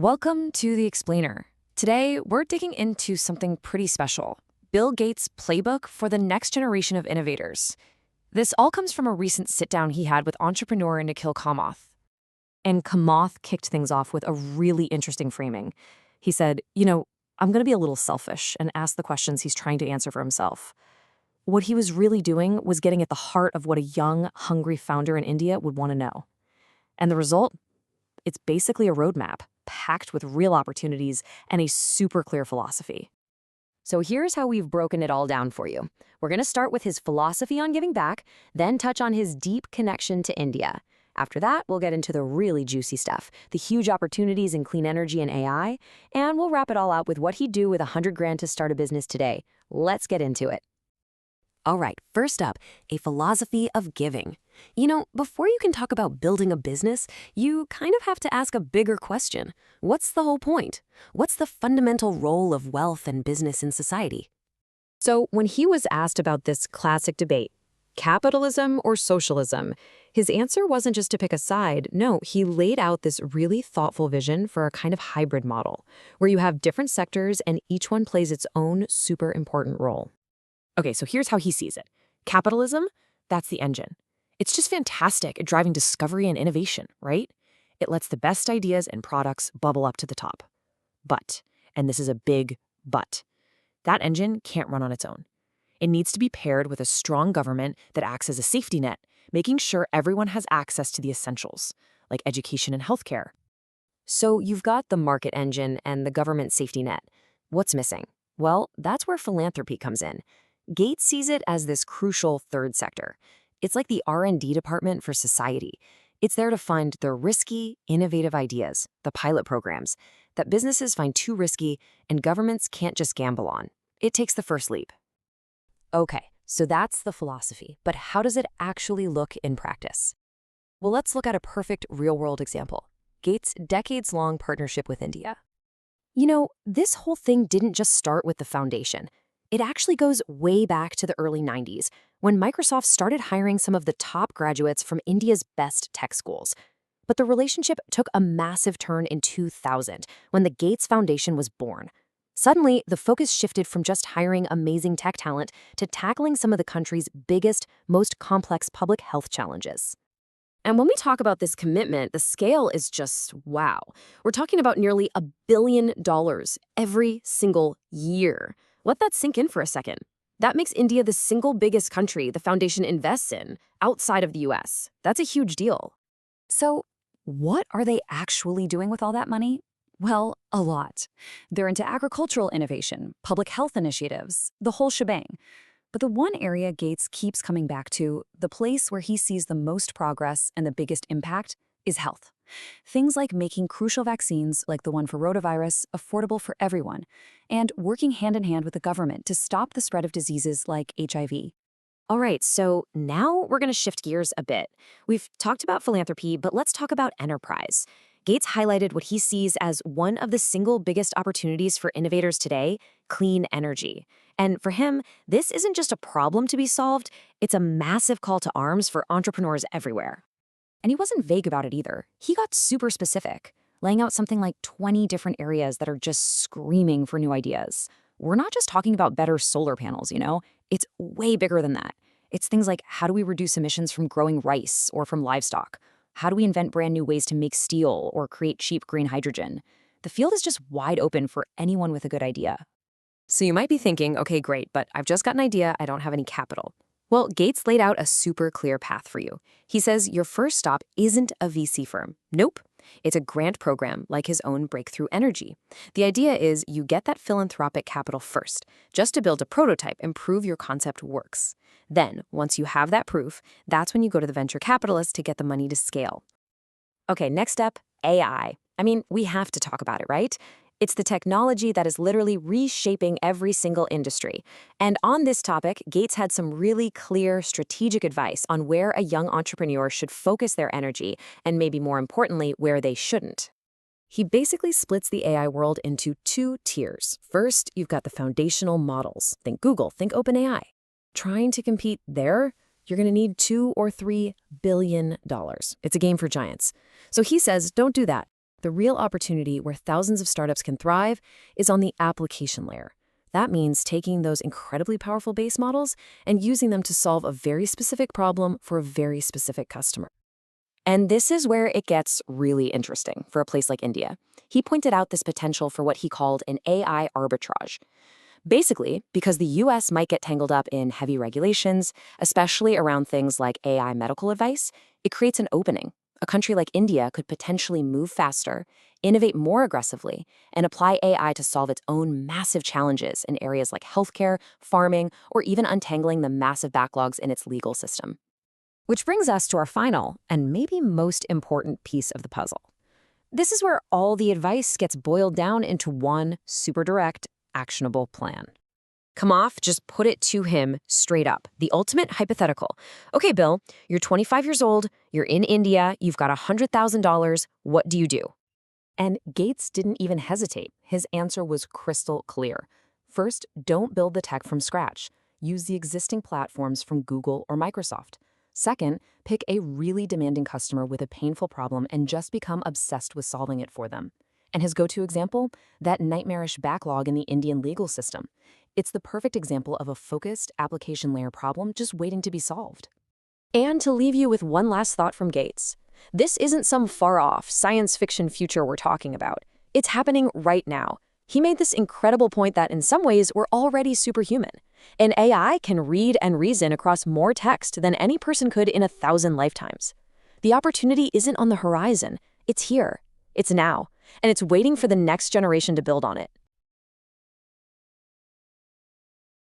Welcome to The Explainer. Today, we're digging into something pretty special, Bill Gates' playbook for the next generation of innovators. This all comes from a recent sit-down he had with entrepreneur Nikhil Kamath. And Kamath kicked things off with a really interesting framing. He said, I'm going to be a little selfish and ask the questions he's trying to answer for himself. What he was really doing was getting at the heart of what a young, hungry founder in India would want to know. And the result? It's basically a roadmap, packed with real opportunities and a super clear philosophy. So here's how we've broken it all down for you. We're going to start with his philosophy on giving back, then touch on his deep connection to India. After that, we'll get into the really juicy stuff, the huge opportunities in clean energy and AI, and we'll wrap it all out with what he'd do with 100 grand to start a business today. Let's get into it. All right, first up, a philosophy of giving. Before you can talk about building a business, you kind of have to ask a bigger question. What's the whole point? What's the fundamental role of wealth and business in society? So when he was asked about this classic debate, capitalism or socialism, his answer wasn't just to pick a side. No, he laid out this really thoughtful vision for a kind of hybrid model, where you have different sectors and each one plays its own super important role. Okay, so here's how he sees it. Capitalism, that's the engine. It's just fantastic at driving discovery and innovation, right? It lets the best ideas and products bubble up to the top. But, and this is a big but, that engine can't run on its own. It needs to be paired with a strong government that acts as a safety net, making sure everyone has access to the essentials, like education and healthcare. So you've got the market engine and the government safety net. What's missing? Well, that's where philanthropy comes in. Gates sees it as this crucial third sector. It's like the R&D department for society. It's there to find the risky, innovative ideas, the pilot programs, that businesses find too risky and governments can't just gamble on. It takes the first leap. Okay, so that's the philosophy, but how does it actually look in practice? Well, let's look at a perfect real-world example. Gates' decades-long partnership with India. This whole thing didn't just start with the foundation. It actually goes way back to the early 90s, when Microsoft started hiring some of the top graduates from India's best tech schools. But the relationship took a massive turn in 2000, when the Gates Foundation was born. Suddenly, the focus shifted from just hiring amazing tech talent to tackling some of the country's biggest, most complex public health challenges. And when we talk about this commitment, the scale is just wow. We're talking about nearly $1 billion every single year. Let that sink in for a second. That makes India the single biggest country the foundation invests in outside of the US. That's a huge deal. So, what are they actually doing with all that money? Well, a lot. They're into agricultural innovation, public health initiatives, the whole shebang. But the one area Gates keeps coming back to, the place where he sees the most progress and the biggest impact, is health. Things like making crucial vaccines, like the one for rotavirus, affordable for everyone, and working hand-in-hand with the government to stop the spread of diseases like HIV. All right, so now we're going to shift gears a bit. We've talked about philanthropy, but let's talk about enterprise. Gates highlighted what he sees as one of the single biggest opportunities for innovators today, clean energy. And for him, this isn't just a problem to be solved, it's a massive call to arms for entrepreneurs everywhere. And he wasn't vague about it either. He got super specific, laying out something like 20 different areas that are just screaming for new ideas. We're not just talking about better solar panels, It's way bigger than that. It's things like, how do we reduce emissions from growing rice or from livestock? How do we invent brand new ways to make steel or create cheap green hydrogen? The field is just wide open for anyone with a good idea. So you might be thinking, okay, great, but I've just got an idea, I don't have any capital. Well, Gates laid out a super clear path for you. He says your first stop isn't a VC firm. Nope. It's a grant program like his own Breakthrough Energy. The idea is you get that philanthropic capital first, just to build a prototype and prove your concept works. Then, once you have that proof, that's when you go to the venture capitalist to get the money to scale. Okay, next up, AI. We have to talk about it, right? It's the technology that is literally reshaping every single industry. And on this topic, Gates had some really clear strategic advice on where a young entrepreneur should focus their energy, and maybe more importantly, where they shouldn't. He basically splits the AI world into two tiers. First, you've got the foundational models. Think Google, think OpenAI. Trying to compete there, you're going to need $2 or $3 billion. It's a game for giants. So he says, don't do that. The real opportunity where thousands of startups can thrive is on the application layer. That means taking those incredibly powerful base models and using them to solve a very specific problem for a very specific customer. And this is where it gets really interesting for a place like India. He pointed out this potential for what he called an AI arbitrage. Basically, because the US might get tangled up in heavy regulations, especially around things like AI medical advice, it creates an opening. A country like India could potentially move faster, innovate more aggressively, and apply AI to solve its own massive challenges in areas like healthcare, farming, or even untangling the massive backlogs in its legal system. Which brings us to our final and maybe most important piece of the puzzle. This is where all the advice gets boiled down into one super direct, actionable plan. Kamath just put it to him straight up, the ultimate hypothetical. Okay, Bill, you're 25 years old, you're in India, you've got $100,000, what do you do? And Gates didn't even hesitate. His answer was crystal clear. First, don't build the tech from scratch. Use the existing platforms from Google or Microsoft. Second, pick a really demanding customer with a painful problem and just become obsessed with solving it for them. And his go-to example? That nightmarish backlog in the Indian legal system. It's the perfect example of a focused application layer problem just waiting to be solved. And to leave you with one last thought from Gates. This isn't some far-off science fiction future we're talking about. It's happening right now. He made this incredible point that in some ways we're already superhuman. An AI can read and reason across more text than any person could in 1,000 lifetimes. The opportunity isn't on the horizon. It's here. It's now. And it's waiting for the next generation to build on it.